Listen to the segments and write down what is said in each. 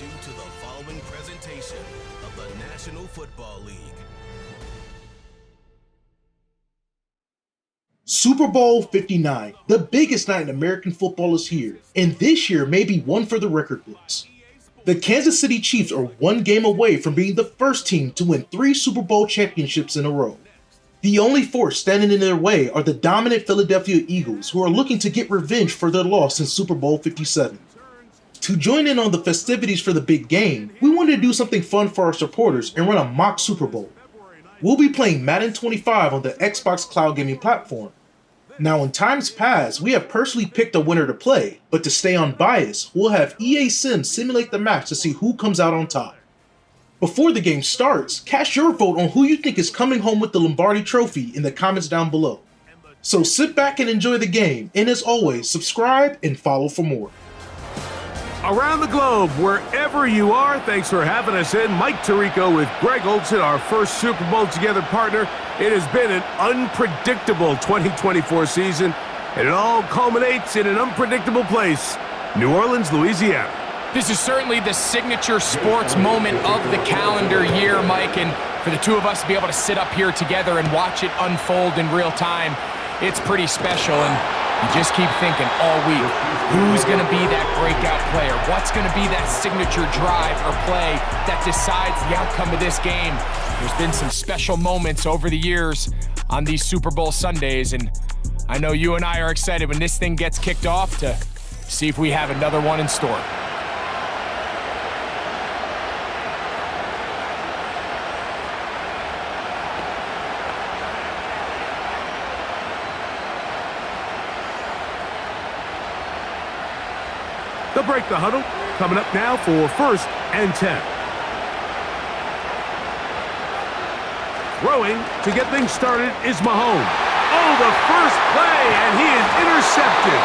you to the following presentation of the National Football League. Super Bowl 59, the biggest night in American football is here, and this year may be one for the record books. The Kansas City Chiefs are one game away from being the first team to win 3 Super Bowl championships in a row. The only force standing in their way are the dominant Philadelphia Eagles, who are looking to get revenge for their loss in Super Bowl 57. To join in on the festivities for the big game, we wanted to do something fun for our supporters and run a mock Super Bowl. We'll be playing Madden 25 on the Xbox Cloud Gaming platform. Now, in times past, we have personally picked a winner to play, but to stay unbiased, we'll have EA Sim simulate the match to see who comes out on top. Before the game starts, cast your vote on who you think is coming home with the Lombardi Trophy in the comments down below. So sit back and enjoy the game, and as always, subscribe and follow for more. Around the globe, wherever you are, thanks for having us in. Mike Tirico with Greg Olson, our first Super Bowl together partner. It has been an unpredictable 2024 season, and it all culminates in an unpredictable place, New Orleans, Louisiana. This is certainly the signature sports moment of the calendar year, Mike, and for the two of us to be able to sit up here together and watch it unfold in real time, it's pretty special. And you just keep thinking all week, who's going to be that breakout player? What's going to be that signature drive or play that decides the outcome of this game? There's been some special moments over the years on these Super Bowl Sundays, and I know you and I are excited when this thing gets kicked off to see if we have another one in store. They'll break the huddle. Coming up now for 1st and 10. Throwing to get things started is Mahomes. Oh, the first play, and he is intercepted.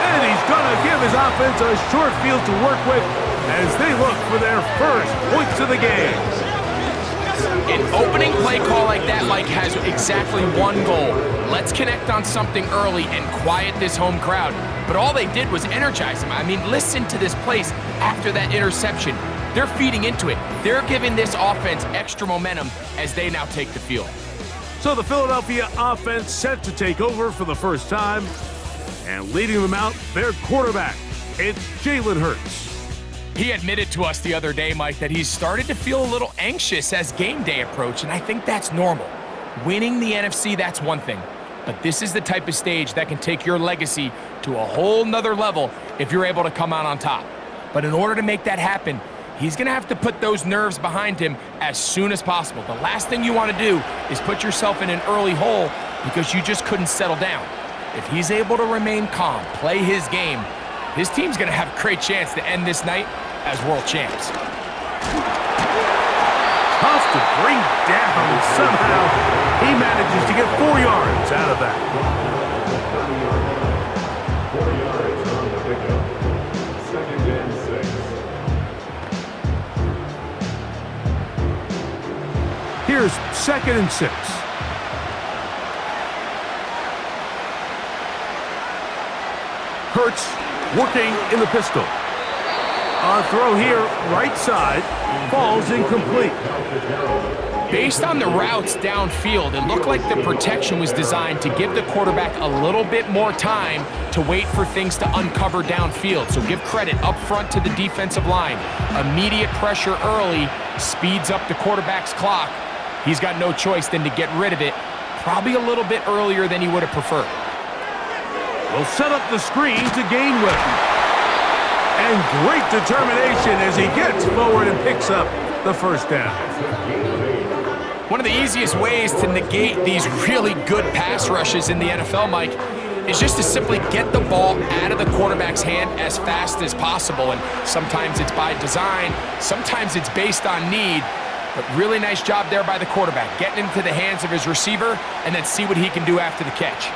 And he's going to give his offense a short field to work with as they look for their first points of the game. An opening play call like that, Mike, has exactly one goal. Let's connect on something early and quiet this home crowd. But all they did was energize them. I mean, listen to this place after that interception. They're feeding into it. They're giving this offense extra momentum as they now take the field. So the Philadelphia offense set to take over for the first time. And leading them out, their quarterback, it's Jalen Hurts. He admitted to us the other day, Mike, that he's started to feel a little anxious as game day approached, and I think that's normal. Winning the NFC, that's one thing. But this is the type of stage that can take your legacy to a whole nother level if you're able to come out on top. But in order to make that happen, he's going to have to put those nerves behind him as soon as possible. The last thing you want to do is put yourself in an early hole because you just couldn't settle down. If he's able to remain calm, play his game, his team's going to have a great chance to end this night as world champs. Tough to bring down, and somehow he manages to get 4 yards out of that. Here's 2nd and 6. Hurts working in the pistol. A throw here, right side, falls incomplete. Based on the routes downfield, it looked like the protection was designed to give the quarterback a little bit more time to wait for things to uncover downfield. So give credit up front to the defensive line. Immediate pressure early speeds up the quarterback's clock. He's got no choice than to get rid of it, probably a little bit earlier than he would have preferred. Will set up the screen to gain width. And great determination as he gets forward and picks up the first down. One of the easiest ways to negate these really good pass rushes in the NFL, Mike, is just to simply get the ball out of the quarterback's hand as fast as possible. And sometimes it's by design, sometimes it's based on need. But really nice job there by the quarterback, getting into the hands of his receiver and then see what he can do after the catch.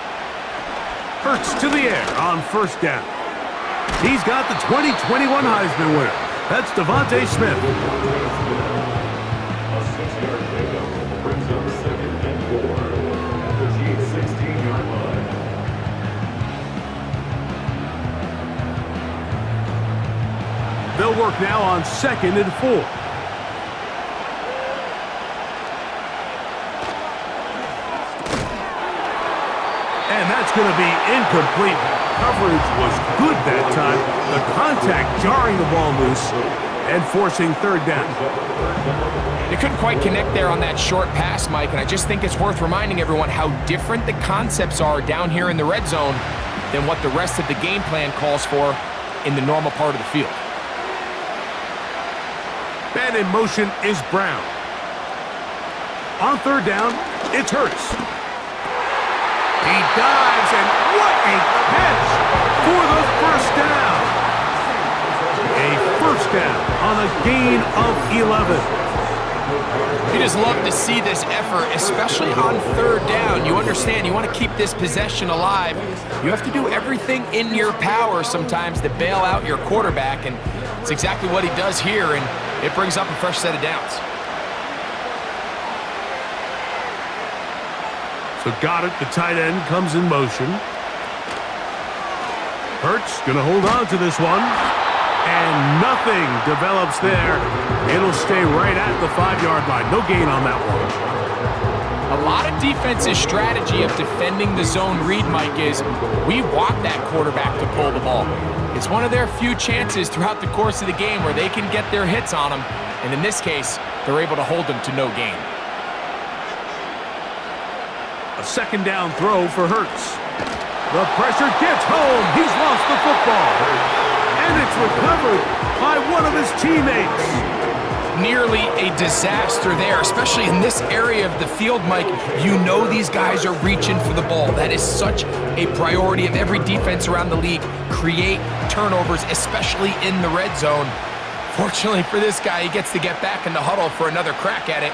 Hurts to the air on 1st down. He's got the 2021 Heisman winner. That's Devontae Smith. They'll They'll work now on 2nd and 4. And that's going to be incomplete. Coverage was good that time. The contact jarring the ball loose and forcing 3rd down. They couldn't quite connect there on that short pass, Mike, and I just think it's worth reminding everyone how different the concepts are down here in the red zone than what the rest of the game plan calls for in the normal part of the field. Man in motion is Brown. On 3rd down, it's Hurts. He dives, and what a catch for the 1st down. A 1st down on a gain of 11. You just love to see this effort, especially on 3rd down. You understand, you want to keep this possession alive. You have to do everything in your power sometimes to bail out your quarterback, and it's exactly what he does here, and it brings up a fresh set of downs. So Goddard, the tight end, comes in motion. Hurts going to hold on to this one. And nothing develops there. It'll stay right at the 5-yard line. No gain on that one. A lot of defense's strategy of defending the zone read, Mike, is we want that quarterback to pull the ball. It's one of their few chances throughout the course of the game where they can get their hits on him. And in this case, they're able to hold them to no gain. A 2nd down throw for Hurts. The pressure gets home. He's lost the football. And it's recovered by one of his teammates. Nearly a disaster there, especially in this area of the field, Mike. You know these guys are reaching for the ball. That is such a priority of every defense around the league. Create turnovers, especially in the red zone. Fortunately for this guy, he gets to get back in the huddle for another crack at it,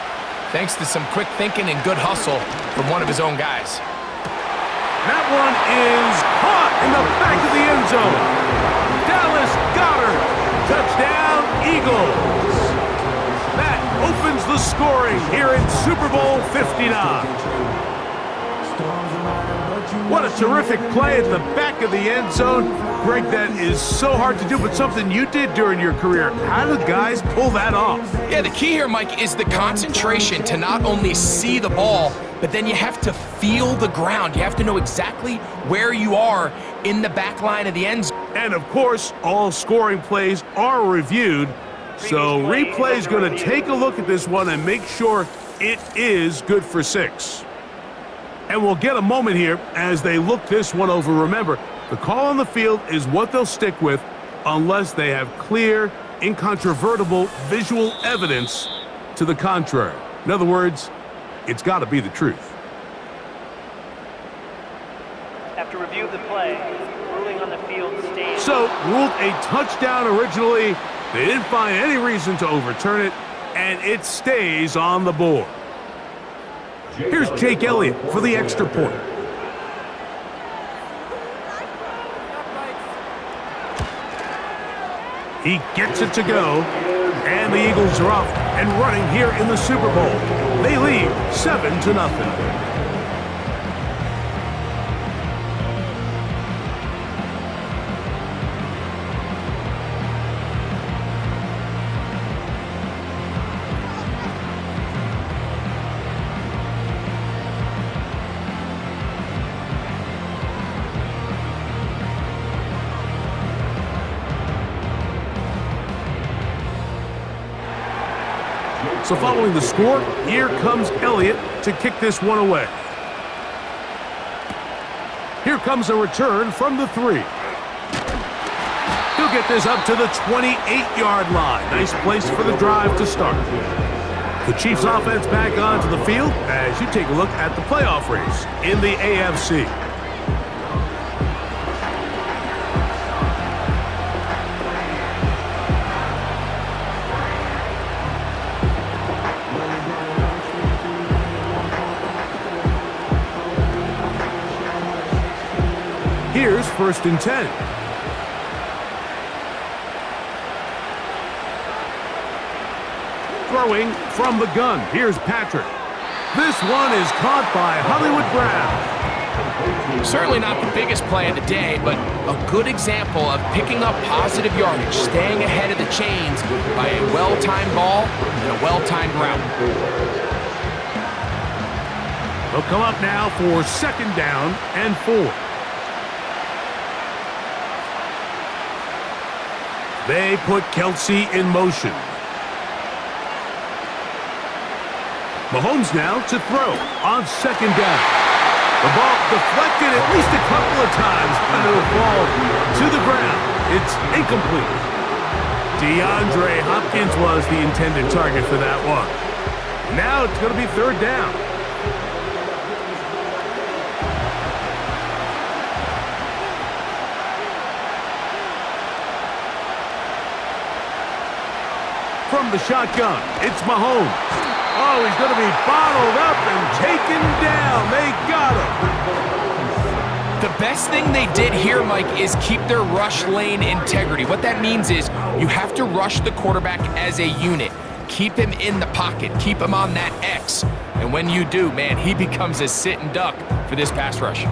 thanks to some quick thinking and good hustle from one of his own guys. That one is caught in the back of the end zone. Dallas Goddard, touchdown Eagles. That opens the scoring here in Super Bowl 59. What a terrific play at the back of the end zone. Greg, that is so hard to do, but something you did during your career. How do guys pull that off? Yeah, the key here, Mike, is the concentration to not only see the ball, but then you have to feel the ground. You have to know exactly where you are in the back line of the end zone. And of course, all scoring plays are reviewed. So replay's going to take a look at this one and make sure it is good for 6. And we'll get a moment here as they look this one over. Remember, the call on the field is what they'll stick with unless they have clear, incontrovertible visual evidence to the contrary. In other words, it's got to be the truth. After review of the play, ruling on the field stays. So, ruled a touchdown originally. They didn't find any reason to overturn it, and it stays on the board. Here's Jake Elliott for the extra point. He gets it to go, and the Eagles are off and running here in the Super Bowl. They lead 7-0. So following the score, here comes Elliott to kick this one away. Here comes a return from the 3. He'll get this up to the 28-yard line. Nice place for the drive to start. The Chiefs offense back onto the field as you take a look at the playoff race in the AFC. Here's 1st and 10. Throwing from the gun. Here's Patrick. This one is caught by Hollywood Brown. Certainly not the biggest play of the day, but a good example of picking up positive yardage, staying ahead of the chains by a well-timed ball and a well-timed route. They'll come up now for 2nd down and 4. They put Kelsey in motion. Mahomes now to throw on 2nd down. The ball deflected at least a couple of times, and it'll fall to the ground. It's incomplete. DeAndre Hopkins was the intended target for that one. Now it's going to be 3rd down. From the shotgun, it's Mahomes. Oh, he's going to be bottled up and taken down. They got him. The best thing they did here, Mike, is keep their rush lane integrity. What that means is you have to rush the quarterback as a unit. Keep him in the pocket. Keep him on that X. And when you do, man, he becomes a sit and duck for this pass rush.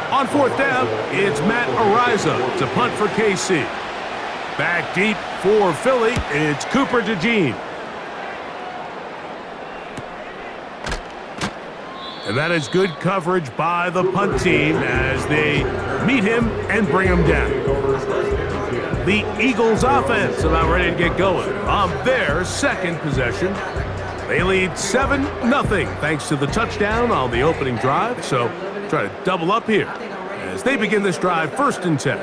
On 4th down, it's Matt Ariza to punt for KC. Back deep for Philly, it's Cooper DeJean. And that is good coverage by the punt team as they meet him and bring him down. The Eagles offense about ready to get going on their 2nd possession. They lead 7-0 thanks to the touchdown on the opening drive, so try to double up here as they begin this drive 1st and 10.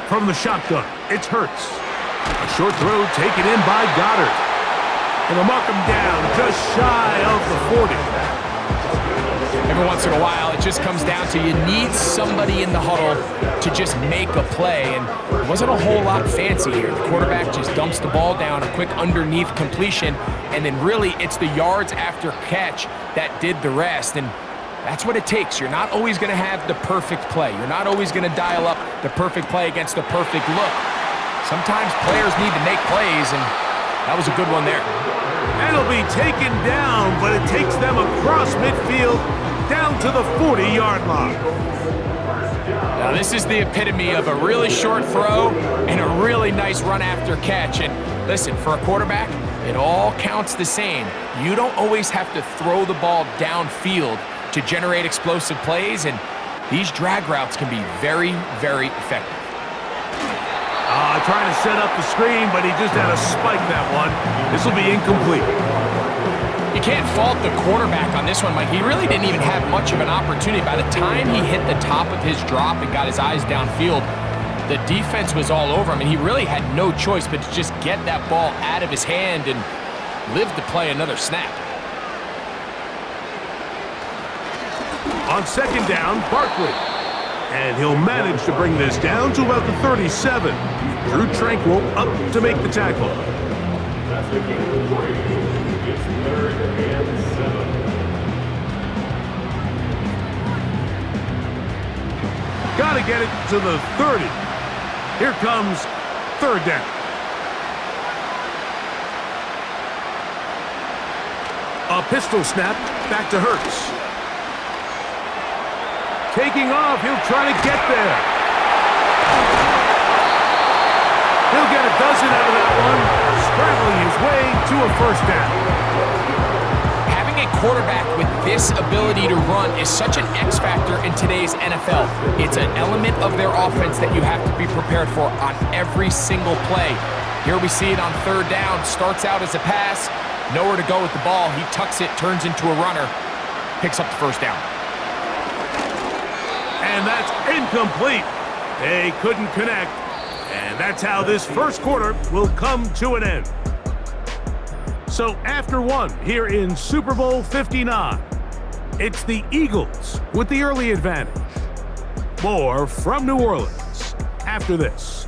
From the shotgun, it's Hurts. A short throw taken in by Goddard. And they'll mark him down just shy of the 40. Every once in a while, it just comes down to you need somebody in the huddle to just make a play, and it wasn't a whole lot fancy here. The quarterback just dumps the ball down, a quick underneath completion, and then really it's the yards after catch that did the rest, and that's what it takes. You're not always going to have the perfect play. You're not always going to dial up the perfect play against the perfect look. Sometimes players need to make plays, and that was a good one there. And it'll be taken down, but it takes them across midfield down to the 40-yard line. Now this is the epitome of a really short throw and a really nice run after catch. And listen, for a quarterback, it all counts the same. You don't always have to throw the ball downfield to generate explosive plays, and these drag routes can be very, very effective. Trying to set up the screen, but he just had to spike that one. This will be incomplete. You can't fault the quarterback on this one, Mike. He really didn't even have much of an opportunity. By the time he hit the top of his drop and got his eyes downfield, the defense was all over him, and he really had no choice but to just get that ball out of his hand and live to play another snap. On 2nd down, Barkley. And he'll manage to bring this down to about the 37. Drew Tranquill up to make the tackle. Gotta get it to the 30. Here comes 3rd down. A pistol snap back to Hurts. Taking off, he'll try to get there. He'll get a dozen out of that one, scrambling his way to a 1st down. Having a quarterback with this ability to run is such an X factor in today's NFL. It's an element of their offense that you have to be prepared for on every single play. Here we see it on 3rd down, starts out as a pass, nowhere to go with the ball. He tucks it, turns into a runner, picks up the 1st down. And that's incomplete. They couldn't connect. And that's how this 1st quarter will come to an end. So after one here in Super Bowl 59, it's the Eagles with the early advantage. More from New Orleans after this.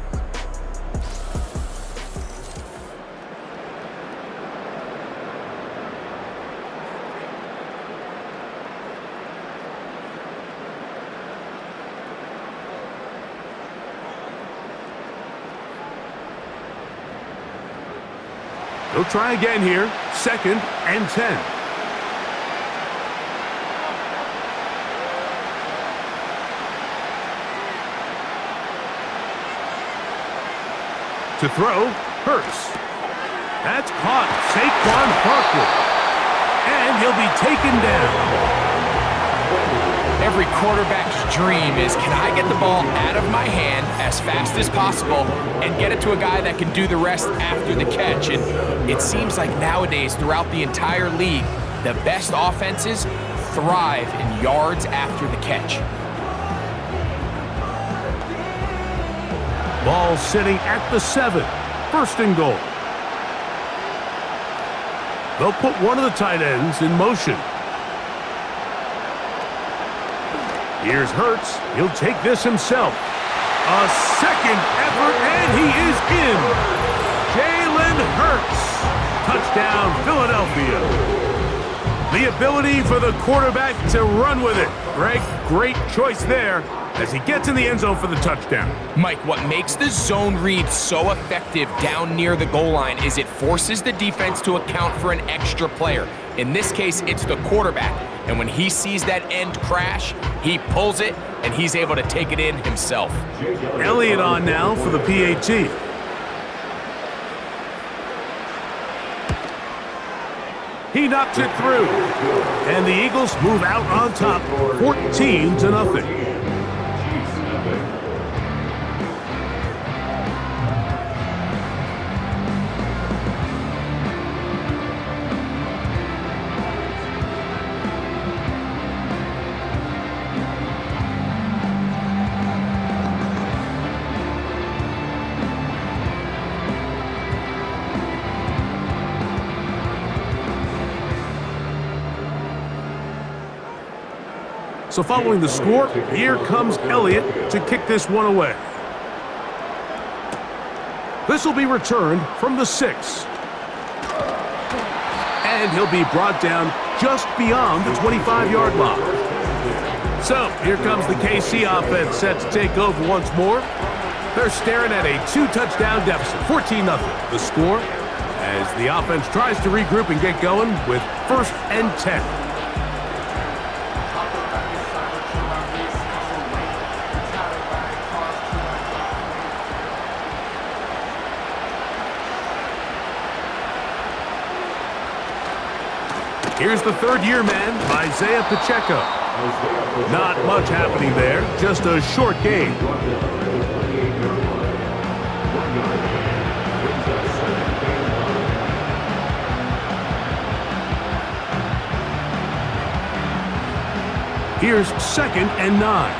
He'll try again here. 2nd and 10. To throw, Hurts. That's caught. Saquon Barkley. And he'll be taken down. Every quarterback's dream is, can I get the ball out of my hand as fast as possible and get it to a guy that can do the rest after the catch? And it seems like nowadays, throughout the entire league, the best offenses thrive in yards after the catch. Ball sitting at the 7. 1st and goal. They'll put one of the tight ends in motion. Here's Hurts. He'll take this himself. A second effort, and he is in. Jalen Hurts. Touchdown, Philadelphia. The ability for the quarterback to run with it. Greg, great choice there as he gets in the end zone for the touchdown. Mike, what makes the zone read so effective down near the goal line is it forces the defense to account for an extra player. In this case, it's the quarterback. And when he sees that end crash, he pulls it, and he's able to take it in himself. Elliott on now for the PAT. He knocks it through. And the Eagles move out on top, 14-0. So following the score, here comes Elliott to kick this one away. This will be returned from the 6. And he'll be brought down just beyond the 25-yard line. So here comes the KC offense set to take over once more. They're staring at a 2-touchdown deficit, 14-0. The score as the offense tries to regroup and get going with 1st and 10. Here's the 3rd-year man, Isaiah Pacheco. Not much happening there, just a short game. Here's 2nd and 9.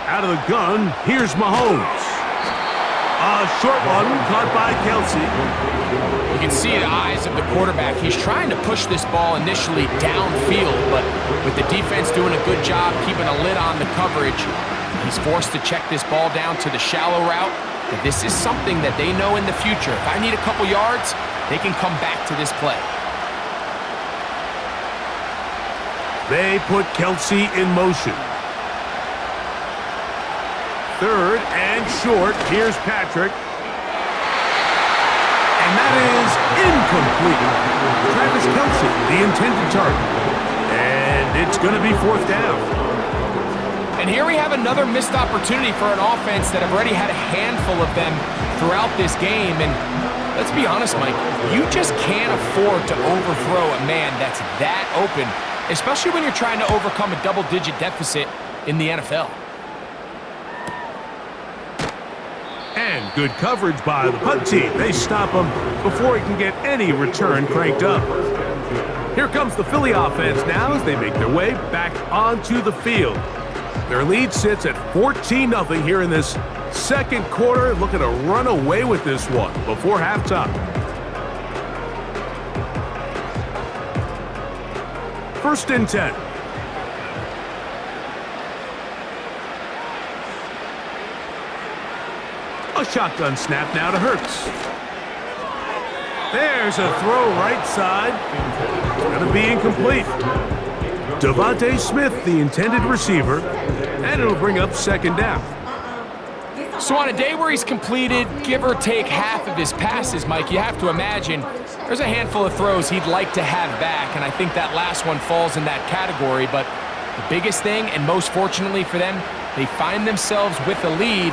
Out of the gun, here's Mahomes. A short one caught by Kelsey. You can see the eyes of the quarterback. He's trying to push this ball initially downfield, but with the defense doing a good job keeping a lid on the coverage, he's forced to check this ball down to the shallow route. But this is something that they know in the future. If I need a couple yards, they can come back to this play. They put Kelsey in motion. 3rd and short. Here's Patrick. And that is incomplete. Travis Kelsey, the intended target. And it's going to be 4th down. And here we have another missed opportunity for an offense that have already had a handful of them throughout this game. And let's be honest, Mike, you just can't afford to overthrow a man that's that open, especially when you're trying to overcome a double-digit deficit in the NFL. And good coverage by the punt team. They stop him before he can get any return cranked up. Here comes the Philly offense now as they make their way back onto the field. Their lead sits at 14-0 here in this second quarter, looking to run away with this one before halftime. First and 10. A shotgun snap now to Hurts. There's a throw right side. It's going to be incomplete. Devontae Smith, the intended receiver, and it'll bring up second down. So on a day where he's completed, give or take half of his passes, Mike, you have to imagine there's a handful of throws he'd like to have back, and I think that last one falls in that category. But the biggest thing, and most fortunately for them, they find themselves with a lead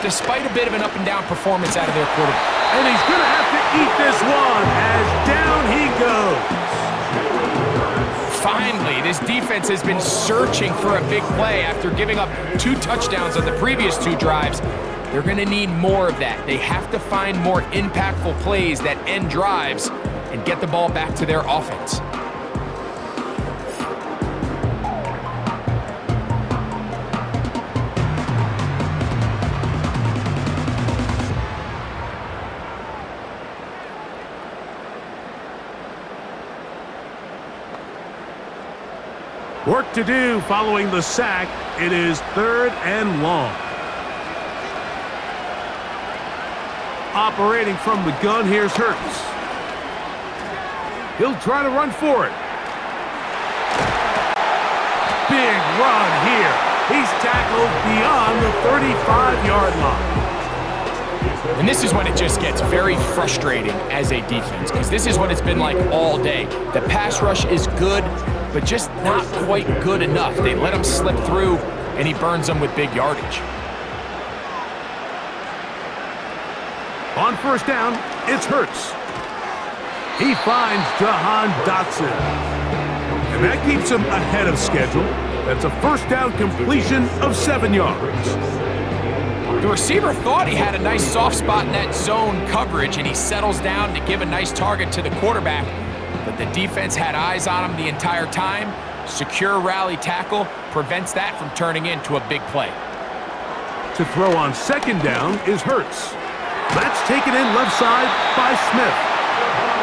despite a bit of an up-and-down performance out of their quarterback. And he's going to have to eat this one as down he goes. Finally, this defense has been searching for a big play after giving up 2 touchdowns on the previous 2 drives. They're going to need more of that. They have to find more impactful plays that end drives and get the ball back to their offense. Work to do following the sack. It is 3rd and long. Operating from the gun, here's Hurts. He'll try to run for it. Big run here. He's tackled beyond the 35-yard line. And this is when it just gets very frustrating as a defense, because this is what it's been like all day. The pass rush is good, but just not quite good enough. They let him slip through, and he burns them with big yardage. On first down, it's Hurts. He finds Jahan Dotson. And that keeps him ahead of schedule. That's a first down completion of 7 yards. The receiver thought he had a nice soft spot in that zone coverage, and he settles down to give a nice target to the quarterback. But the defense had eyes on him the entire time. Secure rally tackle prevents that from turning into a big play. To throw on second down is Hurts. That's taken in left side by Smith.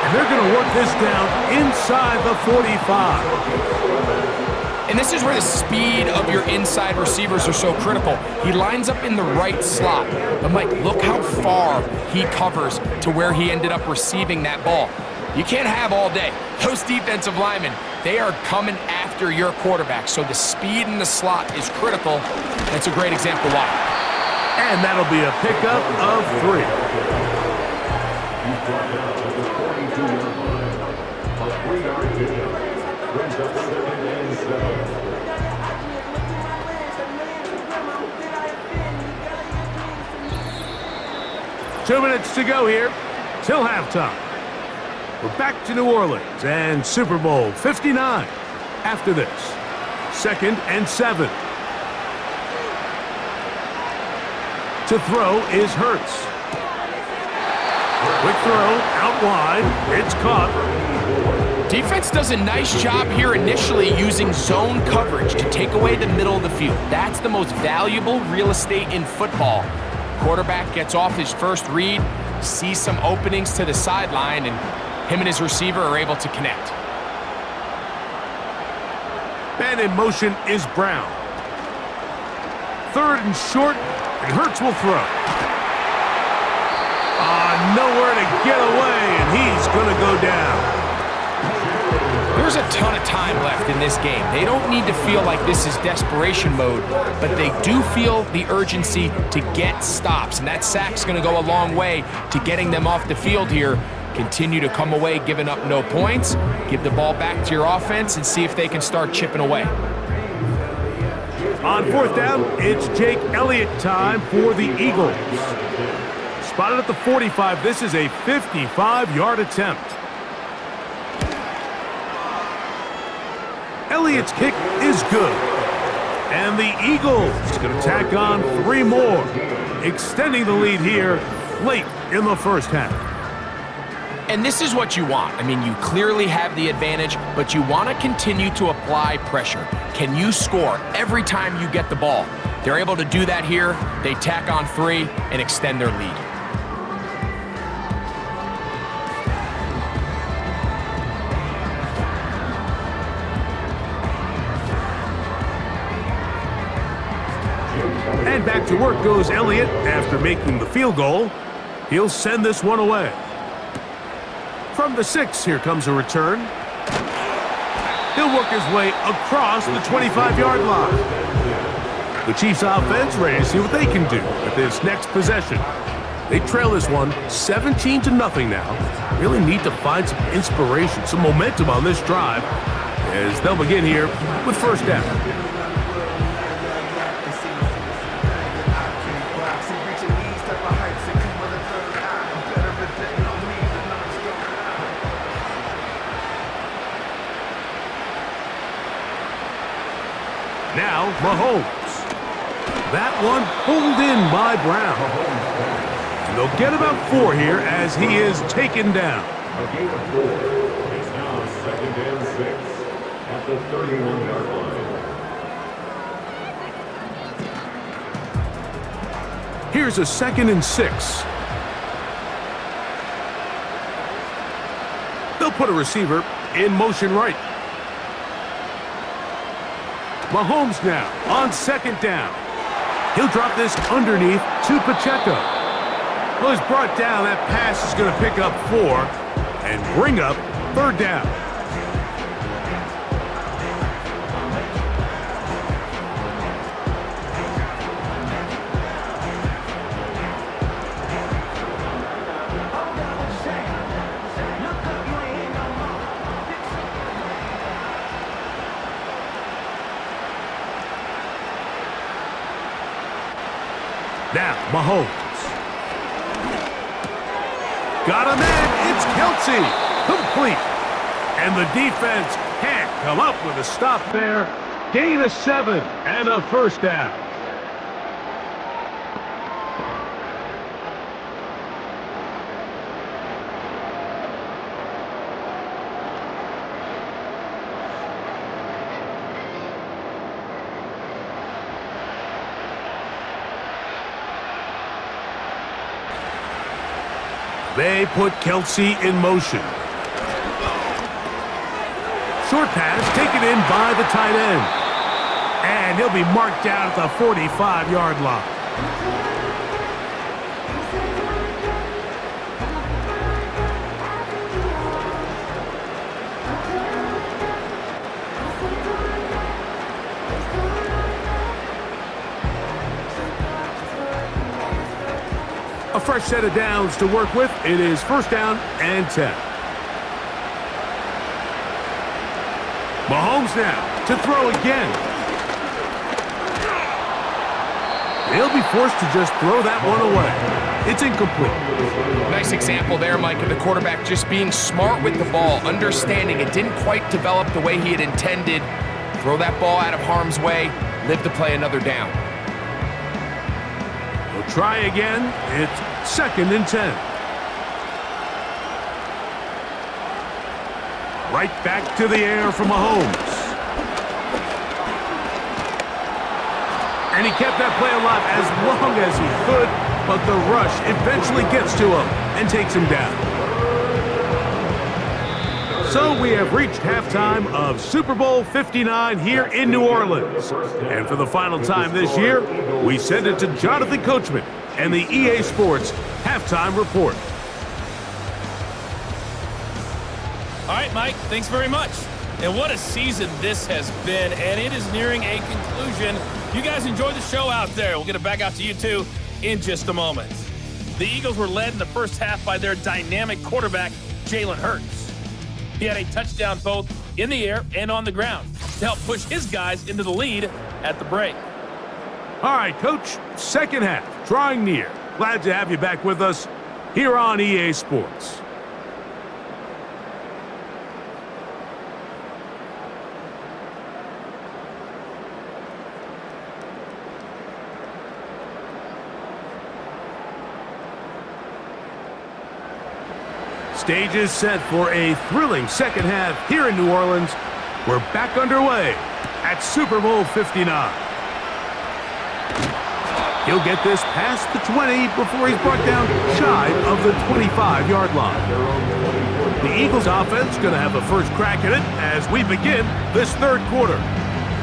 And they're going to work this down inside the 45. And this is where the speed of your inside receivers are so critical. He lines up in the right slot. But Mike, look how far he covers to where he ended up receiving that ball. You can't have all day. Those defensive linemen, they are coming after your quarterback. So the speed in the slot is critical. That's a great example why. And that'll be a pickup of 3. 2 minutes to go here till halftime. We're back to New Orleans and Super Bowl 59 after this. 2nd and 7. To throw is Hurts. Quick throw out wide. It's caught. Defense does a nice job here initially using zone coverage to take away the middle of the field. That's the most valuable real estate in football. Quarterback gets off his first read, sees some openings to the sideline, and him and his receiver are able to connect. And in motion is Brown. 3rd and short, and Hurts will throw. Nowhere to get away, and he's going to go down. There's a ton of time left in this game. They don't need to feel like this is desperation mode, but they do feel the urgency to get stops, and that sack's going to go a long way to getting them off the field here. Continue to come away giving up no points, give the ball back to your offense, and see if they can start chipping away. On 4th down, it's Jake Elliott time for the Eagles. Spotted at the 45, this is a 55-yard attempt. Elliott's kick is good. And the Eagles going to tack on 3 more, extending the lead here late in the first half. And this is what you want. I mean, you clearly have the advantage, but you want to continue to apply pressure. Can you score every time you get the ball? They're able to do that here. They tack on 3 and extend their lead. And back to work goes Elliott after making the field goal. He'll send this one away. From the 6, here comes a return. He'll work his way across the 25-yard line. The Chiefs offense ready to see what they can do with this next possession. They trail this one 17-0 now. Really need to find some inspiration, some momentum on this drive as they'll begin here with first down. Now, Mahomes. That one pulled in by Brown. And they'll get about 4 here as he is taken down. A gain of 4. It's now 2nd and 6 at the 31-yard line. Here's a 2nd and 6. They'll put a receiver in motion right. Mahomes now on 2nd down. He'll drop this underneath to Pacheco. Well, he's brought down. That pass is going to pick up 4 and bring up 3rd down. Now, Mahomes. Got him in. It's Kelsey. Complete. And the defense can't come up with a stop there. Gain of 7 and a first down. They put Kelsey in motion. Short pass taken in by the tight end. And he'll be marked down at the 45-yard line. A fresh set of downs to work with. It is 1st down and 10. Mahomes now to throw again. He'll be forced to just throw that one away. It's incomplete. Nice example there, Mike, of the quarterback just being smart with the ball, understanding it didn't quite develop the way he had intended. Throw that ball out of harm's way, live to play another down. We'll try again. It's 2nd and 10. Right back to the air from Mahomes. And he kept that play alive as long as he could, but the rush eventually gets to him and takes him down. So we have reached halftime of Super Bowl 59 here in New Orleans. And for the final time this year, we send it to Jonathan Coachman and the EA Sports Halftime Report. All right, Mike, thanks very much. And what a season this has been, and it is nearing a conclusion. You guys enjoy the show out there. We'll get it back out to you two in just a moment. The Eagles were led in the first half by their dynamic quarterback, Jalen Hurts. He had a touchdown both in the air and on the ground to help push his guys into the lead at the break. All right, Coach, second half, drawing near. Glad to have you back with us here on EA Sports. Stage is set for a thrilling second half here in New Orleans. We're back underway at Super Bowl 59. He'll get this past the 20 before he's brought down shy of the 25-yard line. The Eagles offense going to have a first crack at it as we begin this third quarter.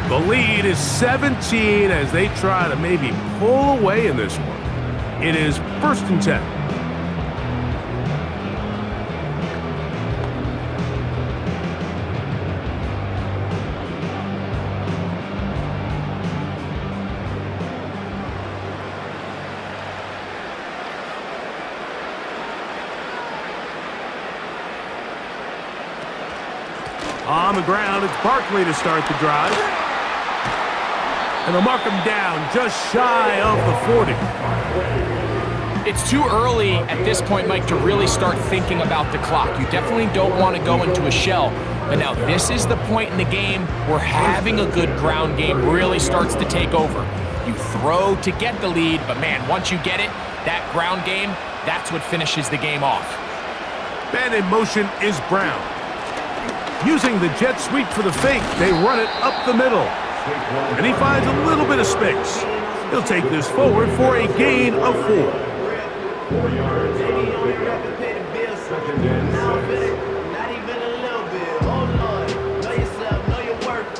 The lead is 17 as they try to maybe pull away in this one. It is 1st and 10. On the ground, it's Barkley to start the drive. And they'll mark him down just shy of the 40. It's too early at this point, Mike, to really start thinking about the clock. You definitely don't want to go into a shell. But now this is the point in the game where having a good ground game really starts to take over. You throw to get the lead, but man, once you get it, that ground game, that's what finishes the game off. Man in motion is Brown. Using the jet sweep for the fake, they run it up the middle. And he finds a little bit of space. He'll take this forward for a gain of 4. 4 yards. Second and 6. Not even a little bit. Oh Lord, know yourself, know your worth.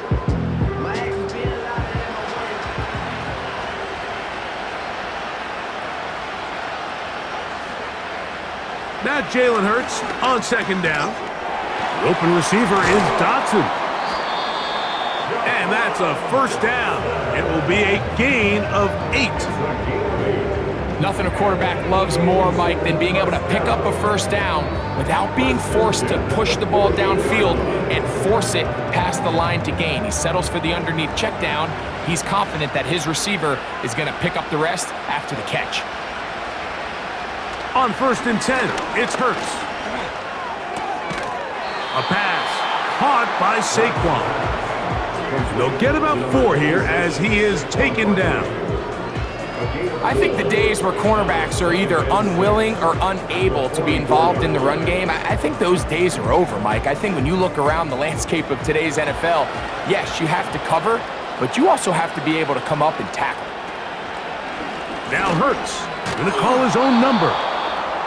My actions being louder than my words. Now Jalen Hurts on 2nd down. The open receiver is Dotson. And that's a 1st down. It will be a gain of 8. Nothing a quarterback loves more, Mike, than being able to pick up a 1st down without being forced to push the ball downfield and force it past the line to gain. He settles for the underneath check down. He's confident that his receiver is going to pick up the rest after the catch. On 1st and 10, it's Hurts. A pass caught by Saquon. They'll get about 4 here as he is taken down. I think the days where cornerbacks are either unwilling or unable to be involved in the run game, I think those days are over, Mike. I think when you look around the landscape of today's NFL, yes, you have to cover, but you also have to be able to come up and tackle. Now Hurts going to call his own number.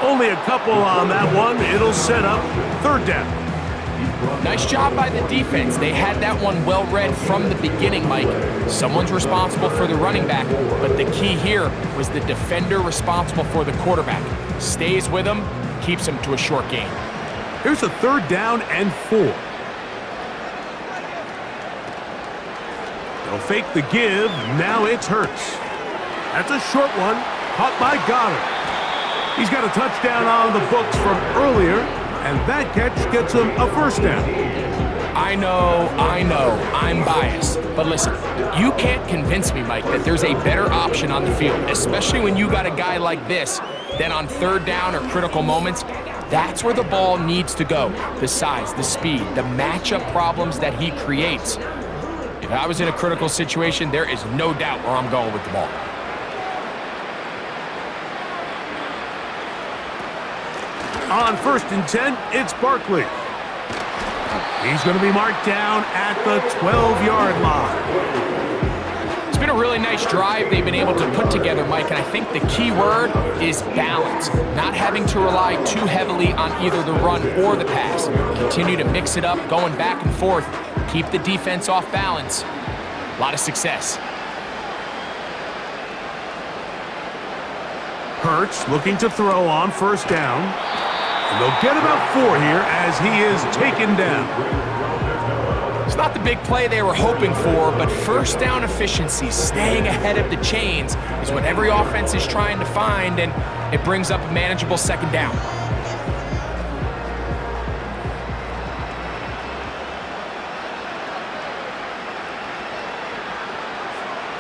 Only a couple on that one. It'll set up 3rd down. Nice job by the defense. They had that one well read from the beginning, Mike. Someone's responsible for the running back, but the key here was the defender responsible for the quarterback. Stays with him, keeps him to a short gain. Here's a 3rd down and 4. They'll fake the give. Now it's Hurts. That's a short one, caught by Goddard. He's got a touchdown on the books from earlier, and that catch gets him a 1st down. I know, I'm biased. But listen, you can't convince me, Mike, that there's a better option on the field, especially when you got a guy like this, then on 3rd down or critical moments, that's where the ball needs to go. The size, the speed, the matchup problems that he creates. If I was in a critical situation, there is no doubt where I'm going with the ball. On 1st and 10, it's Barkley. He's going to be marked down at the 12-yard line. It's been a really nice drive they've been able to put together, Mike, and I think the key word is balance. Not having to rely too heavily on either the run or the pass. Continue to mix it up, going back and forth. Keep the defense off balance. A lot of success. Hurts looking to throw on 1st down. And they'll get about 4 here as he is taken down. It's not the big play they were hoping for, but 1st down efficiency, staying ahead of the chains, is what every offense is trying to find, and it brings up a manageable 2nd down.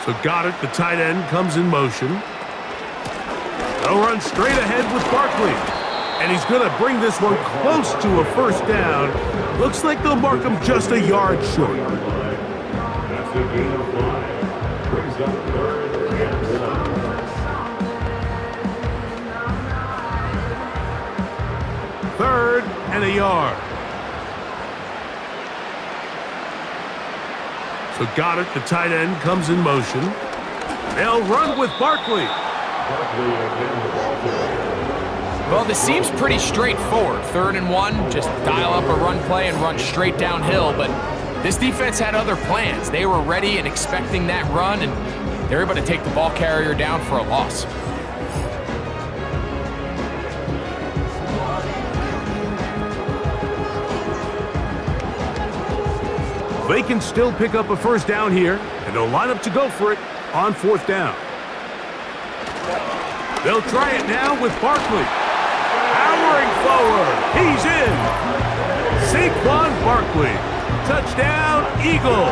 So Goddard, the tight end, comes in motion. They'll run straight ahead with Barkley. And he's going to bring this one close to a 1st down. Looks like they'll mark him just a yard short. That's a gain of 5. Brings up 3rd and 1. 3rd and a yard. So Goddard, the tight end, comes in motion. They'll run with Barkley. Barkley again, the ball carrier. Well, this seems pretty straightforward. 3rd and 1, just dial up a run play and run straight downhill. But this defense had other plans. They were ready and expecting that run, and they were able to take the ball carrier down for a loss. They can still pick up a first down here, and they'll line up to go for it on 4th down. They'll try it now with Barkley. Powering forward. He's in. Saquon Barkley. Touchdown, Eagles.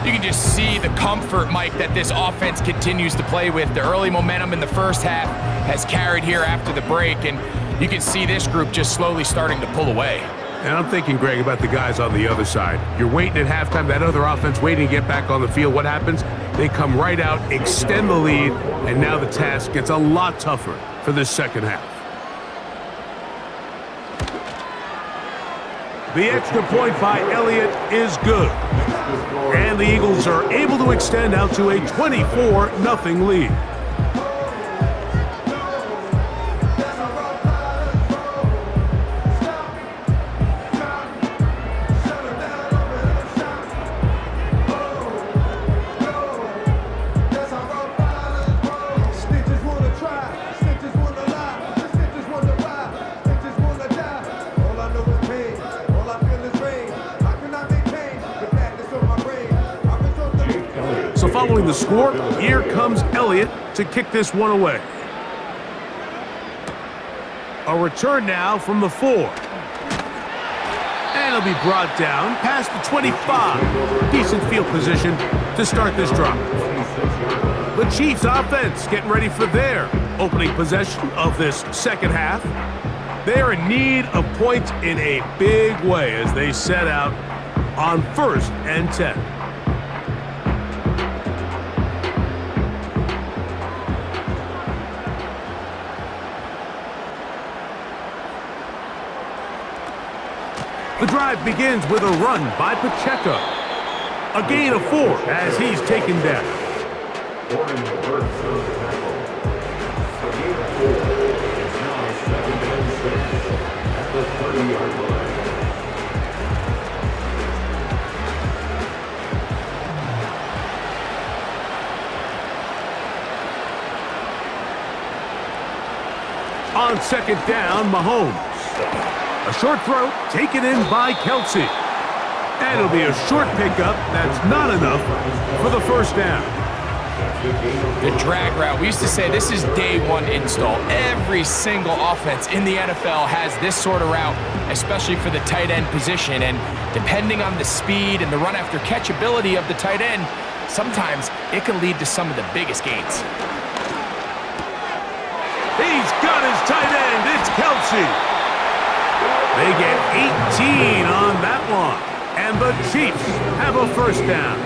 You can just see the comfort, Mike, that this offense continues to play with. The early momentum in the first half has carried here after the break, and you can see this group just slowly starting to pull away. And I'm thinking, Greg, about the guys on the other side. You're waiting at halftime, that other offense waiting to get back on the field. What happens? They come right out, extend the lead, and now the task gets a lot tougher for this second half. The extra point by Elliott is good. And the Eagles are able to extend out to a 24-0 lead. So following the score, here comes Elliott to kick this one away. A return now from the 4. And it'll be brought down past the 25. Decent field position to start this drive. The Chiefs offense getting ready for their opening possession of this second half. They are in need of points in a big way as they set out on 1st and 10. The drive begins with a run by Pacheco. A gain of 4 as he's taken down. Gordon Burks on the tackle. A gain of 4. It's now 2nd and 6 at the 30-yard line. On 2nd down, Mahomes. A short throw taken in by Kelsey. And it'll be a short pickup that's not enough for the 1st down. The drag route, we used to say this is day 1 install. Every single offense in the NFL has this sort of route, especially for the tight end position. And depending on the speed and the run after catch ability of the tight end, sometimes it can lead to some of the biggest gains. He's got his tight end. It's Kelsey. They get 18 on that one. And the Chiefs have a 1st down.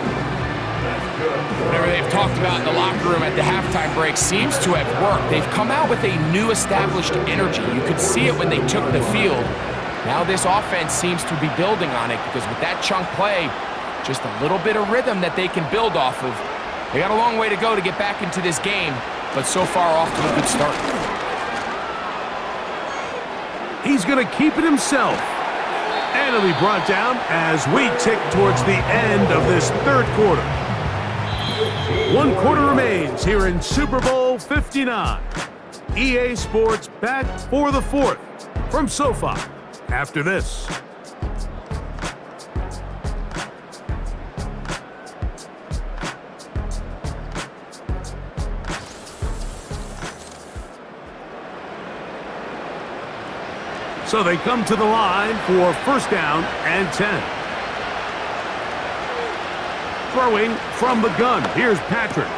Whatever they've talked about in the locker room at the halftime break seems to have worked. They've come out with a new established energy. You could see it when they took the field. Now this offense seems to be building on it because with that chunk play, just a little bit of rhythm that they can build off of. They got a long way to go to get back into this game, but so far off to a good start. He's going to keep it himself. And it'll be brought down as we tick towards the end of this 3rd quarter. 1 quarter remains here in Super Bowl 59. EA Sports back for the 4th from SoFi after this. So they come to the line for 1st down and 10. Throwing from the gun. Here's Patrick.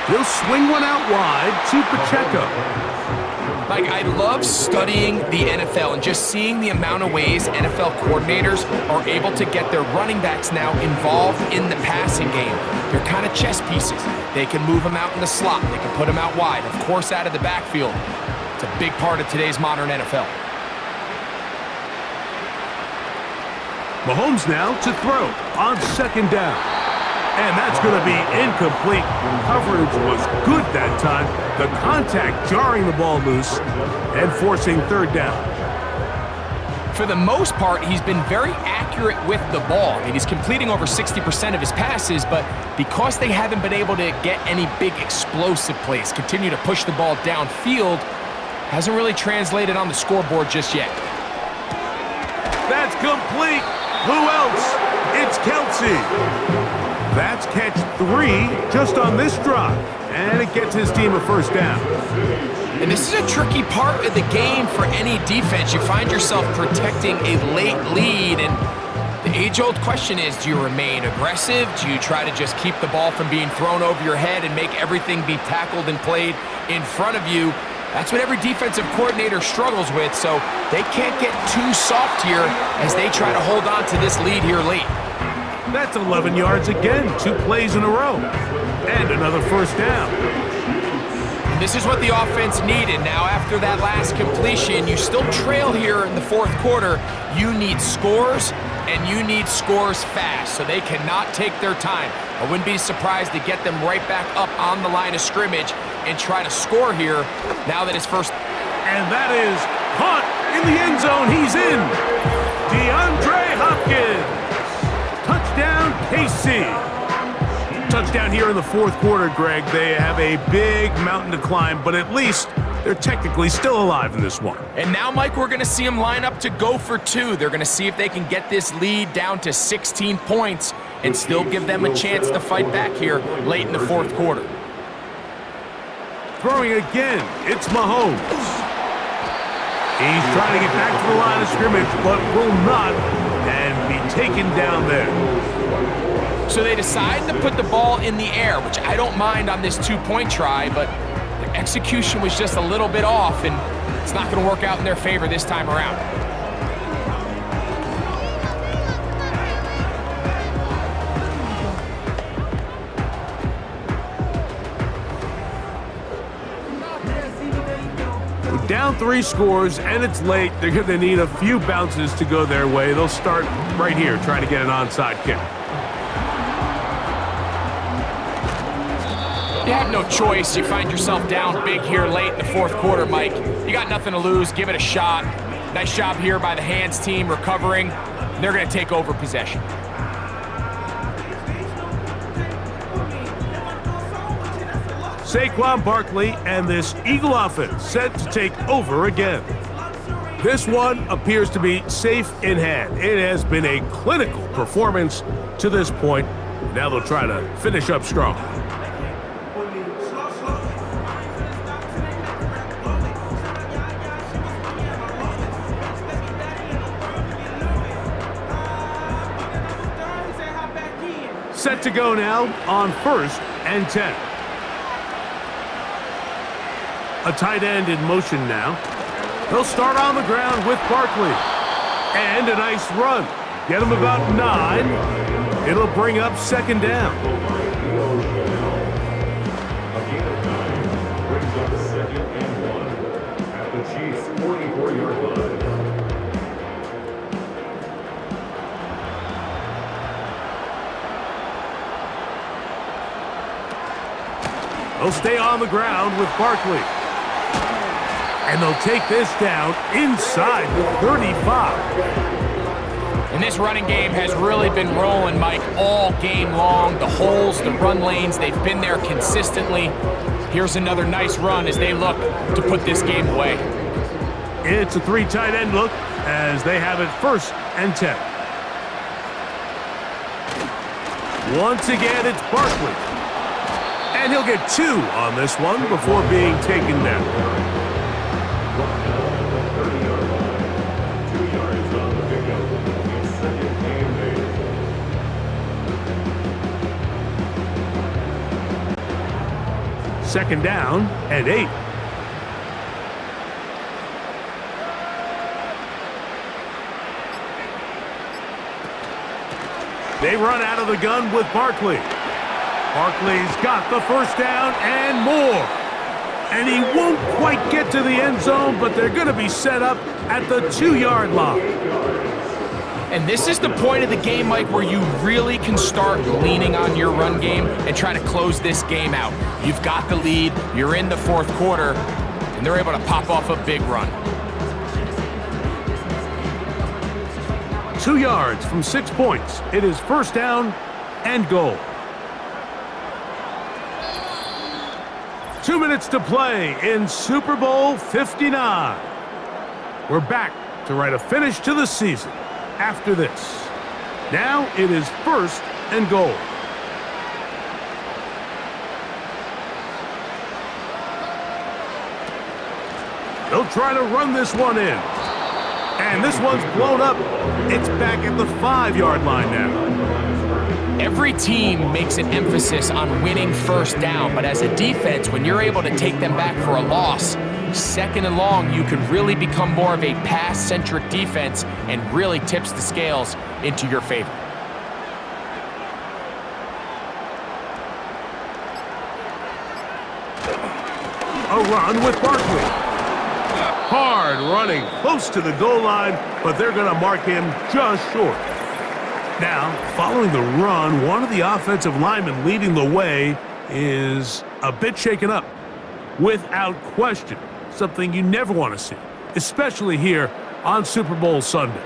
He'll swing one out wide to Pacheco. Like, I love studying the NFL and just seeing the amount of ways NFL coordinators are able to get their running backs now involved in the passing game. They're kind of chess pieces. They can move them out in the slot. They can put them out wide, of course, out of the backfield. It's a big part of today's modern NFL. Mahomes now to throw on 2nd down. And that's going to be incomplete. Coverage was good that time. The contact jarring the ball loose and forcing third down. For the most part, he's been very accurate with the ball. I mean, he's completing over 60% of his passes, but because they haven't been able to get any big explosive plays, continue to push the ball downfield, hasn't really translated on the scoreboard just yet. That's complete. Who else? It's Kelsey. That's catch 3 just on this drive, and it gets his team a first down. And this is a tricky part of the game for any defense. You find yourself protecting a late lead, and the age-old question is, do you remain aggressive? Do you try to just keep the ball from being thrown over your head and make everything be tackled and played in front of you? That's what every defensive coordinator struggles with, so they can't get too soft here as they try to hold on to this lead here late. That's 11 yards again, 2 plays in a row, and another first down. This is what the offense needed. Now, after that last completion, you still trail here in the fourth quarter. You need scores, and you need scores fast, so they cannot take their time. I wouldn't be surprised to get them right back up on the line of scrimmage and try to score here now that it's first. And that is caught in the end zone. He's in. DeAndre Hopkins. Touchdown, KC. Touchdown here in the fourth quarter, Greg. They have a big mountain to climb, but at least they're technically still alive in this one. And now, Mike, we're going to see them line up to go for 2. They're going to see if they can get this lead down to 16 points and still give them a chance to fight back here late in the fourth quarter. Throwing again, it's Mahomes. He's trying to get back to the line of scrimmage, but will not, and be taken down there. So they decide to put the ball in the air, which I don't mind on this 2-point try, but the execution was just a little bit off, and it's not going to work out in their favor this time around. Down 3 scores, and it's late. They're going to need a few bounces to go their way. They'll start right here, trying to get an onside kick. You have no choice. You find yourself down big here late in the fourth quarter, Mike. You got nothing to lose. Give it a shot. Nice job here by the hands team recovering. They're going to take over possession. Saquon Barkley and this Eagle offense set to take over again. This one appears to be safe in hand. It has been a clinical performance to this point. Now they'll try to finish up strong. Set to go now on 1st and 10. A tight end in motion now. They'll start on the ground with Barkley. And a nice run. Get him about 9. It'll bring up 2nd down. A gain of 9 brings up 2nd and 1 at the Chiefs' 44-yard line. They'll stay on the ground with Barkley. And they'll take this down inside the 35. And this running game has really been rolling, Mike, all game long. The holes, the run lanes, they've been there consistently. Here's another nice run as they look to put this game away. It's a 3 tight end look as they have it 1st and 10. Once again, it's Barkley. And he'll get 2 on this one before being taken down. Second down and 8. They run out of the gun with Barkley. Barkley's got the first down and more. And he won't quite get to the end zone, but they're going to be set up at the 2-yard line. And this is the point of the game, Mike, where you really can start leaning on your run game and try to close this game out. You've got the lead, you're in the fourth quarter, and they're able to pop off a big run. 2 yards from 6 points. It is first down and goal. 2 minutes to play in Super Bowl 59. We're back to write a finish to the season after this. Now it is first and goal. They'll try to run this one in. And this one's blown up. It's back at the 5-yard line now. Every team makes an emphasis on winning first down, but as a defense, when you're able to take them back for a loss, second and long, you can really become more of a pass-centric defense and really tips the scales into your favor. A run with Barkley. Hard running close to the goal line, but they're going to mark him just short. Now, following the run, one of the offensive linemen leading the way is a bit shaken up. Without question, something you never want to see, especially here on Super Bowl Sunday.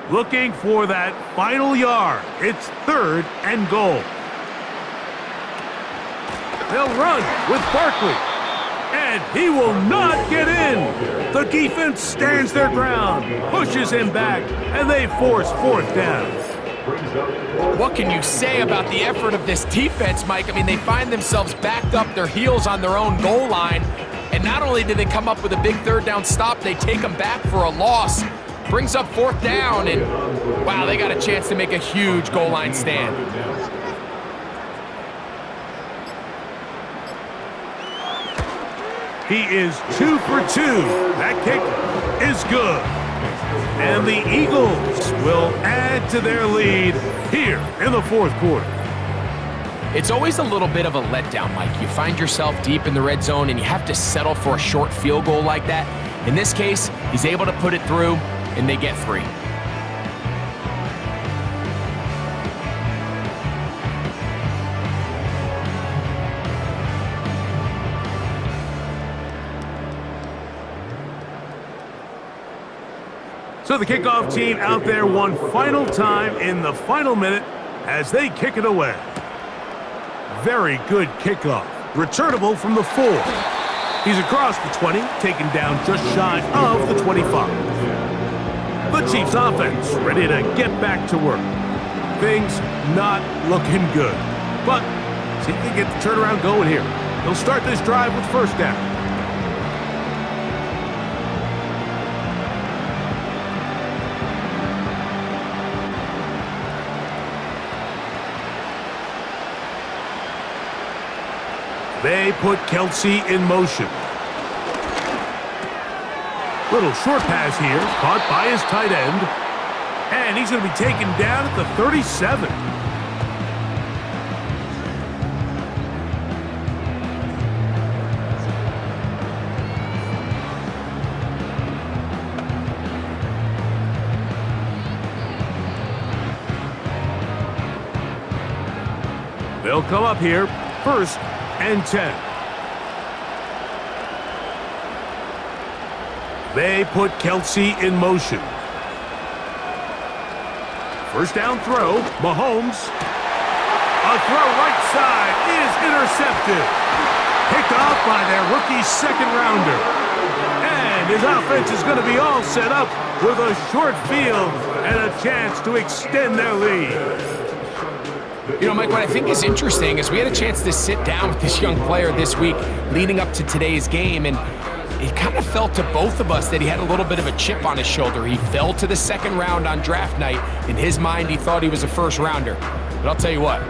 Looking for that final yard. It's third and goal. They'll run with Barkley. And he will not get in. The defense stands their ground, pushes him back, and they force fourth down. What can you say about the effort of this defense, Mike? I mean, they find themselves backed up their heels on their own goal line. And not only did they come up with a big third down stop, they take them back for a loss. Brings up fourth down, and wow, they got a chance to make a huge goal line stand. He is 2 for 2. That kick is good. And the Eagles will add to their lead here in the fourth quarter. It's always a little bit of a letdown, Mike. You find yourself deep in the red zone, and you have to settle for a short field goal like that. In this case, he's able to put it through, and they get 3. So the kickoff team out there one final time in the final minute as they kick it away. Very good kickoff. Returnable from the 4. He's across the 20, taken down just shy of the 25. The Chiefs offense ready to get back to work. Things not looking good. But see if they get the turnaround going here. They'll start this drive with first down. They put Kelsey in motion. Little short pass here, caught by his tight end. And he's going to be taken down at the 37. They'll come up here, first and 10. They put Kelsey in motion. First down throw, Mahomes. A throw right side is intercepted. Picked off by their rookie second rounder. And his offense is going to be all set up with a short field and a chance to extend their lead. You know, Mike, what I think is interesting is we had a chance to sit down with this young player this week leading up to today's game, and it kind of felt to both of us that he had a little bit of a chip on his shoulder. He fell to the second round on draft night. In his mind, he thought he was a first rounder. But I'll tell you what,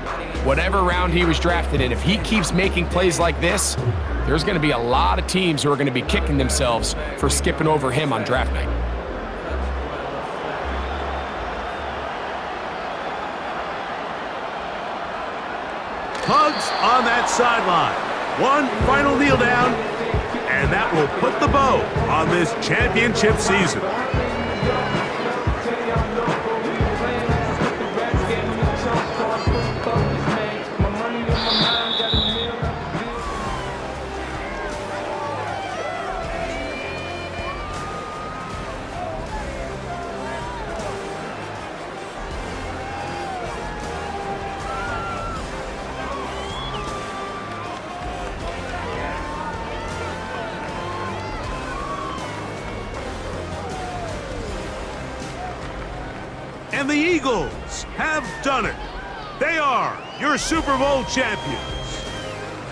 whatever round he was drafted in, if he keeps making plays like this, there's going to be a lot of teams who are going to be kicking themselves for skipping over him on draft night. Hugs on that sideline. One final kneel down, and that will put the bow on this championship season. And the Eagles have done it. They are your Super Bowl champions.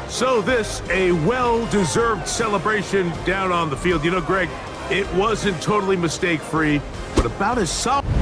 So this, a well-deserved celebration down on the field. You know, Greg, it wasn't totally mistake-free, but about as solid.